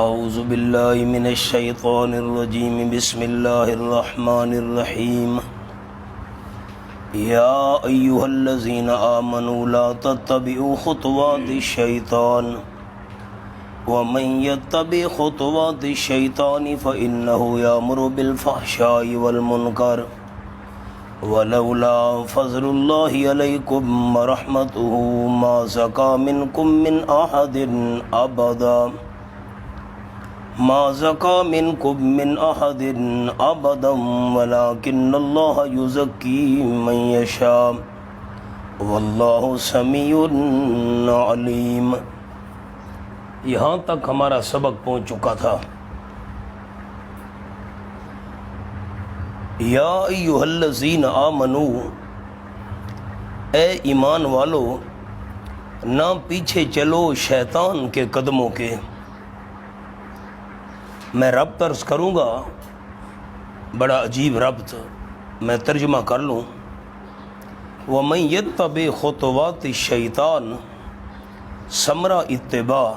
اعوذ باللہ من الشیطان الرجیم بسم اللہ الرحمن الرحیم یا ایہا الذین آمنوا لا تتبعوا خطوات الشیطان ومن يتبع خطوات الشیطان فإنه یأمر بالفحشاء والمنکر ولولا فضل اللہ علیکم ورحمتہ ما زکا منکم من احد ابدا ما زکا منکم من احد ابدا ولکن اللہ یزکی من یشاء واللہ سمیع علیم۔ یہاں تک ہمارا سبق پہنچ چکا تھا۔ یا ایھا الذین آمنوا، اے ایمان والو، نہ پیچھے چلو شیطان کے قدموں کے۔ میں ربط عرض کروں گا، بڑا عجیب ربط، میں ترجمہ کر لوں۔ وَمَن يَتَّبِعْ خُطُوَاتِ الشَّيْطَانِ، ثمرہ اتباع،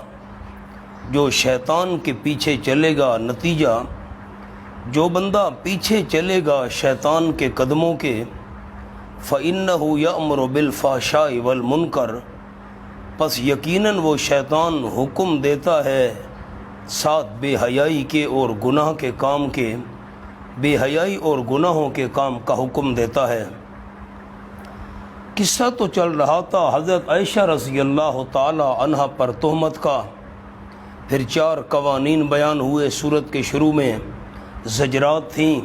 جو شیطان کے پیچھے چلے گا، نتیجہ جو بندہ پیچھے چلے گا شیطان کے قدموں کے، فَإِنَّهُ يَأْمُرُ بِالْفَحْشَاءِ وَالْمُنکَرِ، پس یقیناً وہ شیطان حکم دیتا ہے ساتھ بے حیائی کے اور گناہ کے کام کے، بے حیائی اور گناہوں کے کام کا حکم دیتا ہے۔ قصہ تو چل رہا تھا حضرت عائشہ رضی اللہ تعالی عنہ پر تہمت کا، پھر 4 قوانین بیان ہوئے، سورت کے شروع میں زجرات تھیں،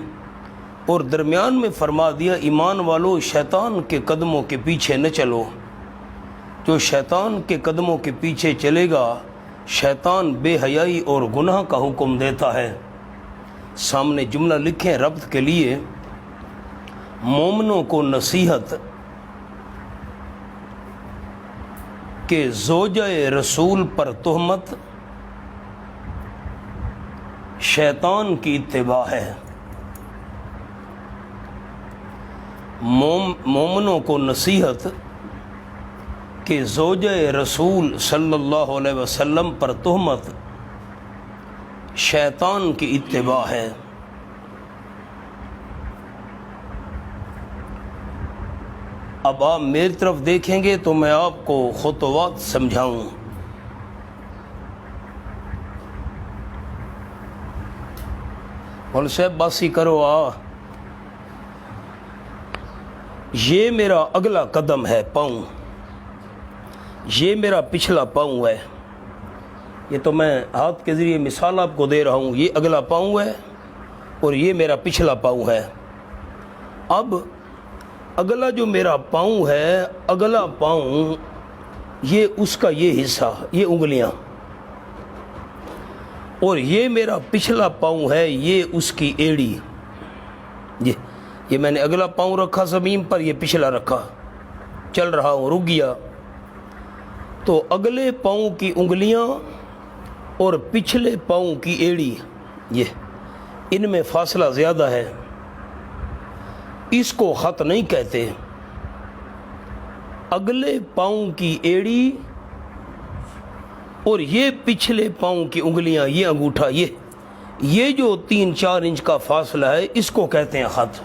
اور درمیان میں فرما دیا ایمان والو شیطان کے قدموں کے پیچھے نہ چلو۔ جو شیطان کے قدموں کے پیچھے چلے گا، شیطان بے حیائی اور گناہ کا حکم دیتا ہے۔ سامنے جملہ لکھیں ربط کے لیے، مومنوں کو نصیحت کہ زوجہ رسول پر تہمت شیطان کی اتباع ہے۔ مومنوں کو نصیحت کہ زوجہ رسول صلی اللہ علیہ وسلم پر تہمت شیطان کی اتباع ہے۔ اب آپ میری طرف دیکھیں گے تو میں آپ کو خطوات سمجھاؤں۔ مول صاحب باسی کرو یہ میرا اگلا قدم ہے، پاؤں، یہ میرا پچھلا پاؤں ہے۔ یہ تو میں ہاتھ کے ذریعے مثال آپ کو دے رہا ہوں، یہ اگلا پاؤں ہے اور یہ میرا پچھلا پاؤں ہے۔ اب اگلا جو میرا پاؤں ہے، اگلا پاؤں یہ اس کا یہ حصہ، یہ انگلیاں، اور یہ میرا پچھلا پاؤں ہے، یہ اس کی ایڑی۔ یہ میں نے اگلا پاؤں رکھا زمین پر، یہ پچھلا رکھا، چل رہا ہوں، رک گیا۔ تو اگلے پاؤں کی انگلیاں اور پچھلے پاؤں کی ایڑی، یہ ان میں فاصلہ زیادہ ہے، اس کو خط نہیں کہتے۔ اگلے پاؤں کی ایڑی اور یہ پچھلے پاؤں کی انگلیاں، یہ انگوٹھا، یہ جو 3-4 انچ کا فاصلہ ہے، اس کو کہتے ہیں خط۔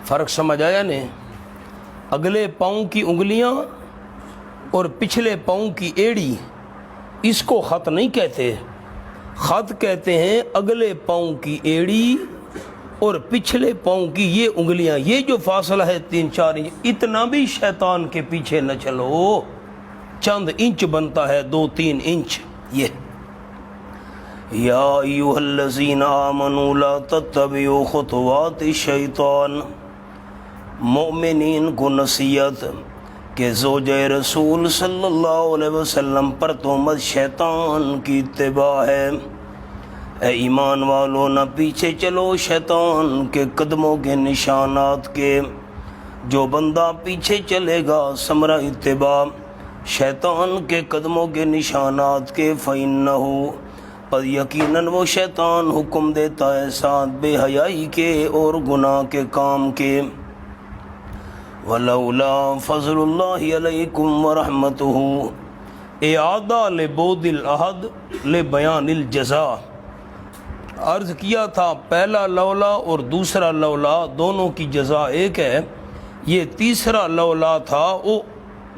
فرق سمجھ آیا نہیں؟ اگلے پاؤں کی انگلیاں اور پچھلے پاؤں کی ایڑی، اس کو خط نہیں کہتے۔ خط کہتے ہیں اگلے پاؤں کی ایڑی اور پچھلے پاؤں کی یہ انگلیاں، یہ جو فاصلہ ہے 3-4 انچ، اتنا بھی شیطان کے پیچھے نہ چلو، چند انچ بنتا ہے، 2-3 انچ۔ یہ یا ایھا الذین آمنوا لا تتبعوا خطوات الشیطان، مومنین کو نصیحت کہ زوجہ رسول صلی اللہ علیہ وسلم پر تہمت شیطان کی اتباع ہے۔ اے ایمان والو، نہ پیچھے چلو شیطان کے قدموں کے نشانات کے۔ جو بندہ پیچھے چلے گا، ثمرہ اتباع، شیطان کے قدموں کے نشانات کے، فَإِنَّهُ، پر یقیناً وہ شیطان حکم دیتا ہے ساتھ بے حیائی کے اور گناہ کے کام کے۔ وَلَوْلَا فَضْلُ اللَّهِ عَلَيْكُمْ وَرَحْمَتُهُ، اعادہ لبود العہد لبیان الجزا۔ عرض کیا تھا پہلا لولا اور دوسرا لولا دونوں کی جزا ایک ہے، یہ تیسرا لولا تھا وہ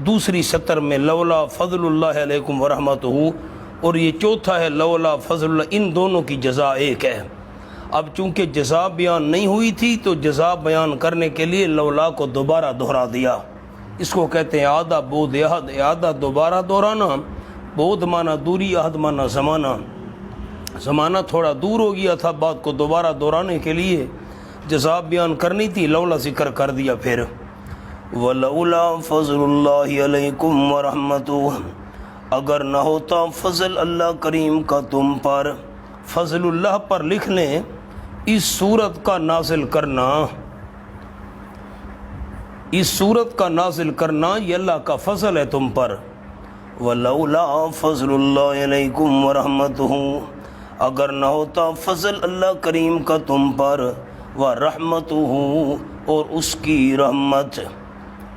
دوسری سطر میں لولا فضل اللہ علیکم ورحمتہ، اور یہ چوتھا ہے لولا فضل اللہ، ان دونوں کی جزا ایک ہے۔ اب چونکہ جزا بیان نہیں ہوئی تھی تو جزا بیان کرنے کے لیے لولا کو دوبارہ دہرا دیا، اس کو کہتے ہیں اعادہ بود عہد، اعادہ دوبارہ دہرانا، بود مانا دوری، عہد مانا زمانہ، زمانہ تھوڑا دور ہو گیا تھا، بات کو دوبارہ دہرانے کے لیے جزا بیان کرنی تھی، لولا ذکر کر دیا پھر۔ وَلَوْلَا فَضْلُ اللَّهِ عَلَيْكُمْ وَرَحْمَتُهُ، اگر نہ ہوتا فضل اللہ کریم کا تم پر، فضل اللہ پر لکھ لیں، اس صورت کا نازل کرنا، اس صورت کا نازل کرنا یہ اللہ کا فضل ہے تم پر۔ وَلَوْلَا فَضْلُ اللَّهِ عَلَيْكُمْ وَرَحْمَتُهُ، اگر نہ ہوتا فضل اللہ کریم کا تم پر، وَرَحْمَتُهُ، اور اس کی رحمت،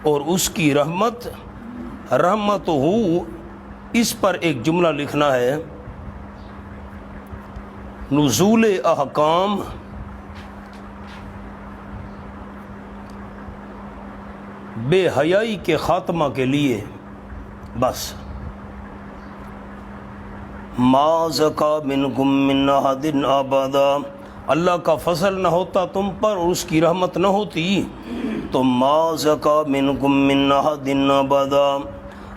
اور اس کی رحمت، رحمتُهُ اس پر ایک جملہ لکھنا ہے، نزول احکام بے حیائی کے خاتمہ کے لیے، بس۔ ما زکا منکم من احد ابدا، اللہ کا فضل نہ ہوتا تم پر اور اس کی رحمت نہ ہوتی تو ما زکا منکم من احد ابدا،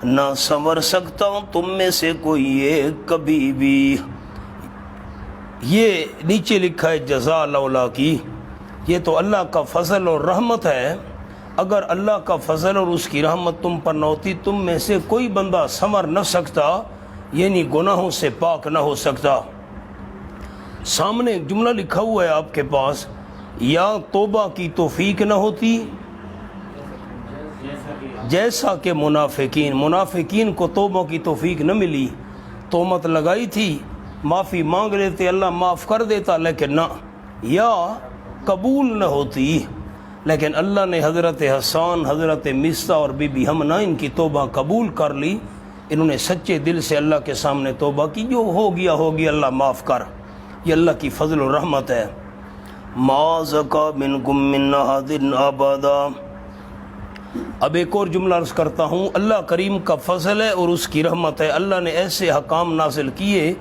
نہ سنور سکتا تم میں سے کوئی ایک کبھی بھی۔ یہ نیچے لکھا ہے جزا لولا کی، یہ تو اللہ کا فضل اور رحمت ہے، اگر اللہ کا فضل اور اس کی رحمت تم پر نہ ہوتی تم میں سے کوئی بندہ سنور نہ سکتا، یعنی گناہوں سے پاک نہ ہو سکتا۔ سامنے ایک جملہ لکھا ہوا ہے آپ کے پاس، یا توبہ کی توفیق نہ ہوتی جیسا کہ منافقین کو توبہ کی توفیق نہ ملی، تہمت لگائی تھی، معافی مانگ لیتے اللہ معاف کر دیتا، لیکن نہ، یا قبول نہ ہوتی، لیکن اللہ نے حضرت حسان، حضرت مصطح اور بی بی حمنہ ان کی توبہ قبول کر لی، انہوں نے سچے دل سے اللہ کے سامنے توبہ کی، جو ہو گیا اللہ معاف کر، یہ اللہ کی فضل و رحمت ہے۔ ما زکا منکم من احد ابدا۔ اب ایک اور جملہ عرض کرتا ہوں، اللہ کریم کا فضل ہے اور اس کی رحمت ہے، اللہ نے ایسے حکام نازل کیے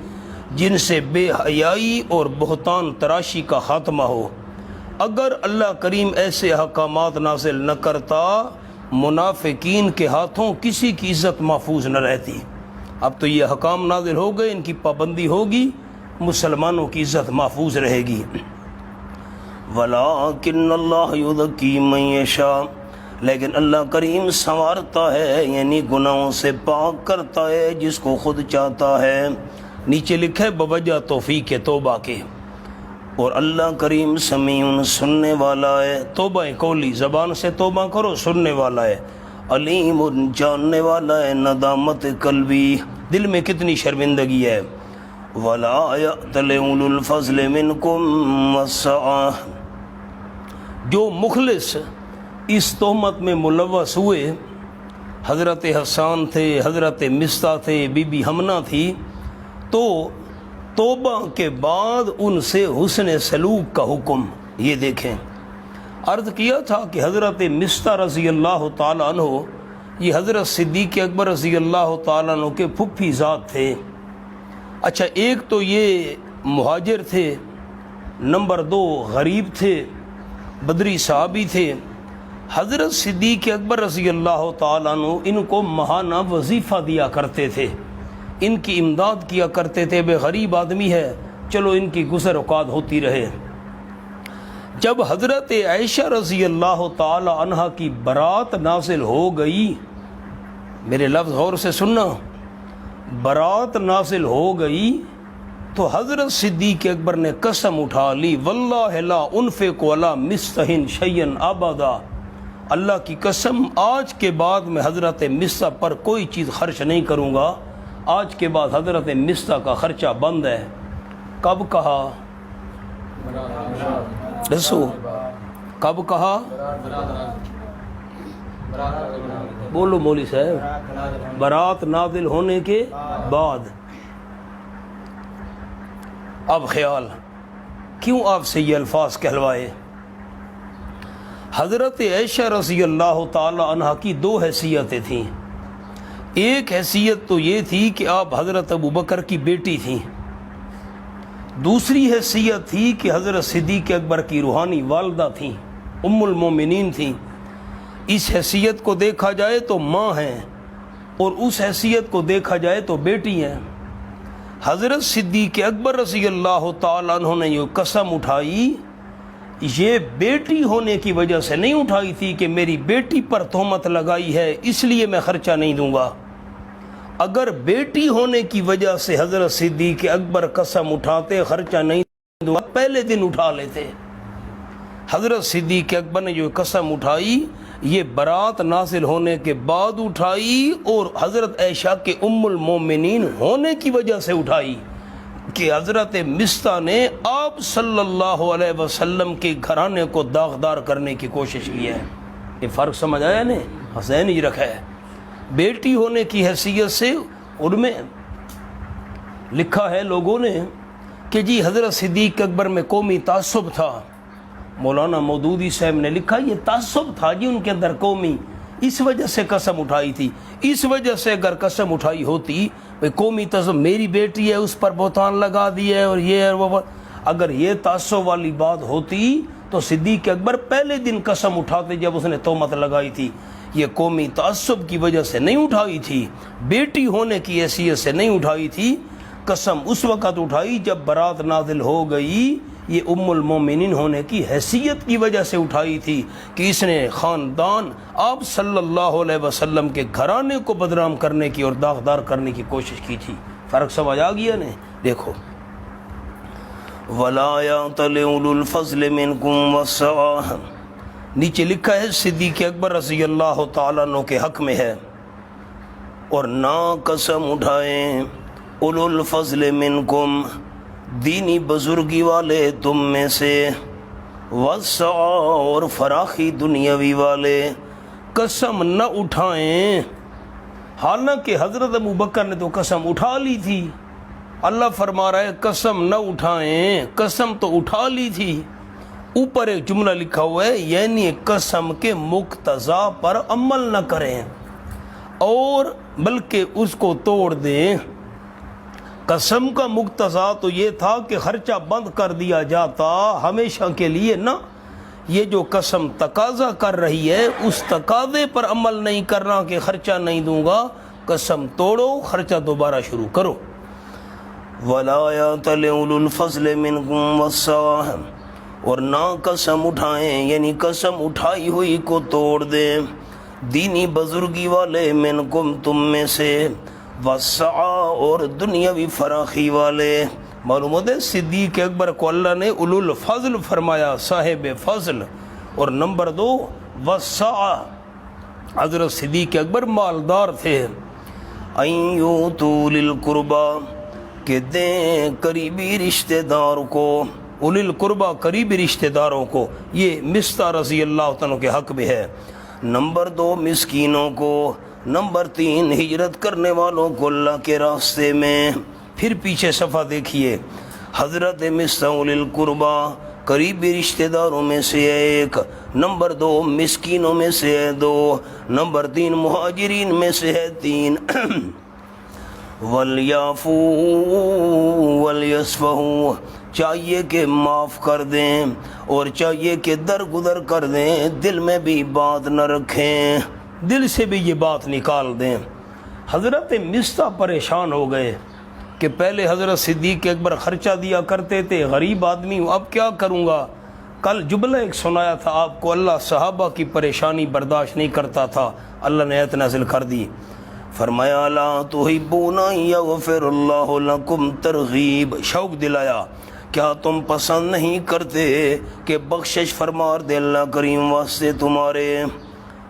جن سے بے حیائی اور بہتان تراشی کا خاتمہ ہو۔ اگر اللہ کریم ایسے احکامات نازل نہ کرتا، منافقین کے ہاتھوں کسی کی عزت محفوظ نہ رہتی۔ اب تو یہ حکام نازل ہو گئے، ان کی پابندی ہوگی، مسلمانوں کی عزت محفوظ رہے گی۔ وَلَٰكِنَّ اللَّهَ يُزَكِّي مَن يَشَاءُ، لیکن اللہ کریم سنوارتا ہے، یعنی گناہوں سے پاک کرتا ہے جس کو خود چاہتا ہے۔ نیچے لکھے بوجہ توفیق توبہ کے، اور اللہ کریم سمیع سننے والا ہے، توبہ قولی زبان سے توبہ کرو، سننے والا ہے، علیم جاننے والا ہے، ندامت قلبی دل میں کتنی شرمندگی ہے۔ وَلَا يَأْتَلِ أُولُو الْفَضْلِ مِنْكُمْ وَالسَّعَةِ، جو مخلص اس تہمت میں ملوث ہوئے، حضرت حسان تھے، حضرت مصطح تھے، بی بی حمنہ تھی، تو توبہ کے بعد ان سے حسن سلوک کا حکم، یہ دیکھیں۔ عرض کیا تھا کہ حضرت مصطح رضی اللہ تعالیٰ عنہ یہ حضرت صدیق اکبر رضی اللہ تعالیٰ عنہ کے پھپھی ذات تھے۔ اچھا، ایک تو یہ مہاجر تھے، نمبر 2 غریب تھے، بدری صحابی تھے۔ حضرت صدیق اکبر رضی اللہ تعالیٰ عنہ ان کو ماہانہ وظیفہ دیا کرتے تھے، ان کی امداد کیا کرتے تھے، بے غریب آدمی ہے، چلو ان کی گزر اوقات ہوتی رہے۔ جب حضرت عائشہ رضی اللہ تعالی عنہا کی برات نازل ہو گئی، میرے لفظ غور سے سننا، برات نازل ہو گئی تو حضرت صدیق اکبر نے قسم اٹھا لی، واللہ لا انفق علی مصطح شیئا ابدا، اللہ کی قسم آج کے بعد میں حضرت مصطح پر کوئی چیز خرچ نہیں کروں گا، آج کے بعد حضرت مصطح کا خرچہ بند ہے۔ کب کہا؟ دسو کب کہا؟ بولو مولوی صاحب، برات نازل ہونے کے بعد۔ اب خیال کیوں آپ سے یہ الفاظ کہلوائے؟ حضرت عائشہ رضی اللہ تعالی عنہ کی دو حیثیتیں تھیں۔ ایک حیثیت تو یہ تھی کہ آپ حضرت ابو بکر کی بیٹی تھیں، دوسری حیثیت تھی کہ حضرت صدیق اکبر کی روحانی والدہ تھیں، ام المومنین تھیں۔ اس حیثیت کو دیکھا جائے تو ماں ہیں، اور اس حیثیت کو دیکھا جائے تو بیٹی ہیں۔ حضرت صدیق اکبر رضی اللہ تعالیٰ عنہ نے یہ قسم اٹھائی، یہ بیٹی ہونے کی وجہ سے نہیں اٹھائی تھی کہ میری بیٹی پر تہمت لگائی ہے اس لیے میں خرچہ نہیں دوں گا۔ اگر بیٹی ہونے کی وجہ سے حضرت صدیق اکبر قسم اٹھاتے خرچہ نہیں دوں گا، پہلے دن اٹھا لیتے۔ حضرت صدیق اکبر نے جو قسم اٹھائی یہ برات نازل ہونے کے بعد اٹھائی، اور حضرت عائشہ کے ام المومنین ہونے کی وجہ سے اٹھائی کہ حضرت مصطح نے آپ صلی اللہ علیہ وسلم کے گھرانے کو داغدار کرنے کی کوشش کی ہے۔ یہ فرق سمجھ آیا نا؟ حسین ہی رکھا ہے۔ بیٹی ہونے کی حیثیت سے ان میں لکھا ہے لوگوں نے کہ جی حضرت صدیق اکبر میں قومی تعصب تھا۔ مولانا مودودی صاحب نے لکھا یہ تعصب تھا جی ان کے اندر قومی، اس وجہ سے قسم اٹھائی تھی۔ اس وجہ سے اگر قسم اٹھائی ہوتی قومی تعصب، میری بیٹی ہے اس پر بہتان لگا دیا ہے اور یہ ہے وہ، اگر یہ تعصب والی بات ہوتی تو صدیق اکبر پہلے دن قسم اٹھاتے جب اس نے تہمت لگائی تھی۔ یہ قومی تعصب کی وجہ سے نہیں اٹھائی تھی، بیٹی ہونے کی حیثیت سے نہیں اٹھائی تھی۔ قسم اس وقت اٹھائی جب برات نازل ہو گئی، یہ ام المومنین ہونے کی حیثیت کی وجہ سے اٹھائی تھی کہ اس نے خاندان آپ صلی اللہ علیہ وسلم کے گھرانے کو بدنام کرنے کی اور داغدار کرنے کی کوشش کی تھی۔ فرق سمجھ آ گیا نا؟ دیکھو وَلَا يَعْتَلِ أُولُو الْفَضْلِ مِنْكُمْ وَالسَّعَةِ، نیچے لکھا ہے صدیق اکبر رضی اللہ تعالیٰ عنہ کے حق میں ہے، اور نہ قسم اٹھائیں اولو الفضل منکم، دینی بزرگی والے تم میں سے، وسعہ اور فراخی دنیاوی والے، قسم نہ اٹھائیں۔ حالانکہ حضرت ابو بکر نے تو قسم اٹھا لی تھی، اللہ فرما رہا ہے قسم نہ اٹھائیں، قسم تو اٹھا لی تھی۔ اوپر ایک جملہ لکھا ہوا ہے یعنی قسم کے مقتضا پر عمل نہ کریں اور بلکہ اس کو توڑ دیں۔ قسم کا مقتضا تو یہ تھا کہ خرچہ بند کر دیا جاتا ہمیشہ کے لیے، نہ یہ جو قسم تقاضا کر رہی ہے اس تقاضے پر عمل نہیں کرنا کہ خرچہ نہیں دوں گا، قسم توڑو خرچہ دوبارہ شروع کرو۔ وَلَا يَعْتَلِ أُولُو الْفَضْلِ مِنْكُمْ وَالسَّعَةِ، اور نہ قسم اٹھائیں یعنی قسم اٹھائی ہوئی کو توڑ دیں، دینی بزرگی والے منکم تم میں سے، وسعہ اور دنیاوی فراخی والے۔ معلوم ہوتا ہے صدیق اکبر کو اللہ نے اولو الفضل فرمایا، صاحب فضل، اور نمبر 2 وسعہ، حضرت صدیق اکبر مالدار تھے۔ اَن یؤتوا للقربا، کہ دیں قریبی رشتہ دار کو، اولی القربا قریبی رشتہ داروں کو، یہ مصطح رضی اللہ عنہ کے حق میں ہے۔ نمبر 2 مسکینوں کو، نمبر 3 ہجرت کرنے والوں کو اللہ کے راستے میں۔ پھر پیچھے صفحہ دیکھیے، حضرت مصطح اولی القربا قریبی رشتہ داروں میں سے ایک، نمبر 2 مسکینوں میں سے ہے 2، نمبر 3 مہاجرین میں سے ہے 3۔ وَلْيَعْفُوا وَلْيَصْفَحُوا، چاہیے کہ معاف کر دیں اور چاہیے کہ درگزر کر دیں، دل میں بھی بات نہ رکھیں، دل سے بھی یہ بات نکال دیں۔ حضرت مصطح پریشان ہو گئے کہ پہلے حضرت صدیق اکبر خرچہ دیا کرتے تھے، غریب آدمی ہوں اب کیا کروں گا۔ کل جملہ ایک سنایا تھا آپ کو، اللہ صحابہ کی پریشانی برداشت نہیں کرتا تھا، اللہ نے آیت نازل کر دی، فرمایا لا تحبون یغفر اللہ لکم، ترغیب، شوق دلایا، کیا تم پسند نہیں کرتے کہ بخشش فرما دے اللہ کریم واسطے تمہارے؟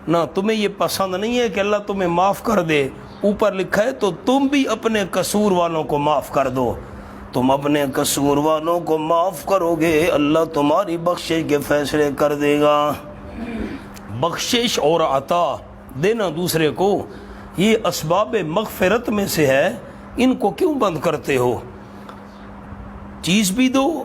نہ تمہیں یہ پسند نہیں ہے کہ اللہ تمہیں معاف کر دے، اوپر لکھا ہے تو تم بھی اپنے قصور والوں کو معاف کر دو۔ تم اپنے قصور والوں کو معاف کرو گے اللہ تمہاری بخشش کے فیصلے کر دے گا۔ بخشش اور عطا دینا دوسرے کو یہ اسباب مغفرت میں سے ہے، ان کو کیوں بند کرتے ہو؟ چیز بھی دو